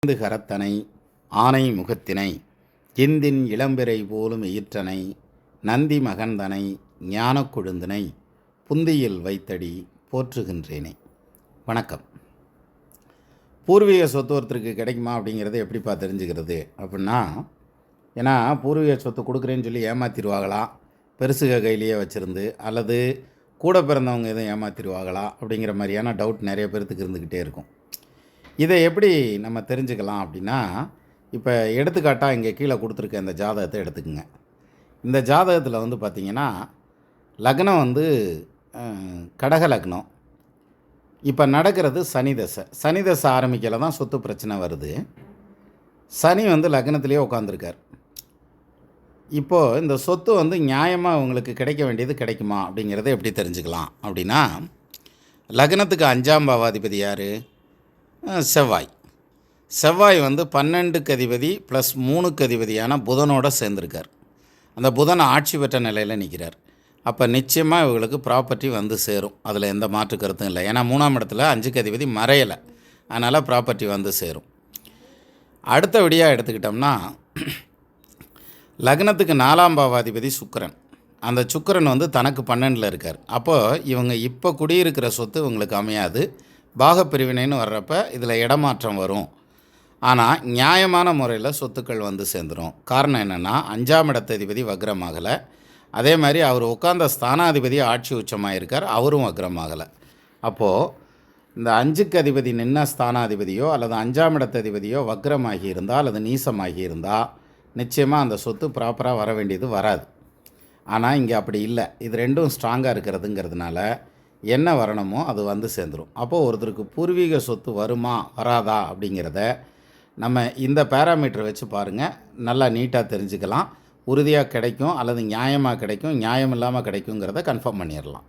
ஐந்து கரத்தனை ஆனை முகத்தினை இந்தின் இளம்பிறை போலும் ஈற்றனை நந்தி மகந்தனை ஞானக் கொழுந்தினை புந்தியில் வைத்தடி போற்றுகின்றேனே. வணக்கம். பூர்வீக சொத்து ஒருத்தருக்கு கிடைக்குமா அப்படிங்கிறத எப்படிப்பா தெரிஞ்சுக்கிறது அப்படின்னா, ஏன்னா பூர்வீக சொத்து கொடுக்குறேன்னு சொல்லி ஏமாற்றிடுவாங்களா, பெருசுக கையிலேயே வச்சுருந்து, அல்லது கூட பிறந்தவங்க எதுவும் ஏமாற்றிடுவாங்களா அப்படிங்கிற மாதிரியான டவுட் நிறைய பேர்த்துக்கு இருந்துக்கிட்டே இருக்கும். இதை எப்படி நம்ம தெரிஞ்சுக்கலாம் அப்படின்னா, இப்போ எடுத்துக்காட்டாக இங்கே கீழே கொடுத்துருக்க இந்த ஜாதகத்தை எடுத்துக்கோங்க. இந்த ஜாதகத்தில் வந்து பார்த்திங்கன்னா லக்னம் கடக லக்னம். இப்போ நடக்கிறது சனி தசை. சனி தசை ஆரம்பிக்கல தான் சொத்து பிரச்சனை வருது. சனி லக்னத்திலே உட்காந்துருக்கார். இப்போது இந்த சொத்து நியாயமாக உங்களுக்கு கிடைக்க வேண்டியது கிடைக்குமா அப்படிங்கிறத எப்படி தெரிஞ்சுக்கலாம் அப்படின்னா, லக்னத்துக்கு 5ஆம் பாவாதிபதி யார்? செவ்வாய். செவ்வாய் 12க்கு அதிபதி ப்ளஸ் 3க்கு அதிபதியான புதனோடு சேர்ந்துருக்கார். அந்த புதன் ஆட்சி பெற்ற நிலையில் நிற்கிறார். அப்போ நிச்சயமாக இவங்களுக்கு ப்ராப்பர்ட்டி சேரும். அதில் எந்த மாற்று கருத்தும் இல்லை. ஏன்னா 3ஆம் இடத்துல 5க்கு அதிபதி மறையலை, அதனால் ப்ராப்பர்ட்டி சேரும். அடுத்தபடியாக எடுத்துக்கிட்டோம்னா, லக்னத்துக்கு 4ஆம் பாவாதிபதி சுக்கிரன். அந்த சுக்கிரன் தனக்கு 12ல் இருக்கார். அப்போது இவங்க இப்போ குடியிருக்கிற சொத்து இவங்களுக்கு அமையாது. பாகப்பிரிவினைன்னு வர்றப்ப இதில் இடமாற்றம் வரும். ஆனால் நியாயமான முறையில் சொத்துக்கள் சேர்ந்துடும். காரணம் என்னென்னா, 5ஆம் இடத்ததிபதி வக்ரமாகலை. அதே மாதிரி அவர் உட்கார்ந்த ஸ்தானாதிபதி ஆட்சி உச்சமாக இருக்கார், அவரும் வக்ரமாகலை. அப்போது இந்த 5க்கு அதிபதி நின்ன ஸ்தானாதிபதியோ அல்லது 5ஆம் இடத்ததிபதியோ வக்ரமாகி இருந்தால் அல்லது நீசமாகி இருந்தால் நிச்சயமாக அந்த சொத்து ப்ராப்பராக வர வேண்டியது வராது. ஆனால் இங்கே அப்படி இல்லை. இது ரெண்டும் ஸ்ட்ராங்காக இருக்கிறதுங்கிறதுனால என்ன வரணுமோ அது சேர்ந்துடும். அப்போது ஒருத்தருக்கு பூர்வீக சொத்து வருமா வராதா அப்படிங்கிறத நம்ம இந்த பேராமீட்டர் வச்சு பாருங்கள், நல்லா நீட்டாக தெரிஞ்சுக்கலாம். உறுதியாக கிடைக்கும் அல்லது நியாயமாக கிடைக்கும், நியாயம் இல்லாமல் கிடைக்குங்கிறத கன்ஃபார்ம் பண்ணிடலாம்.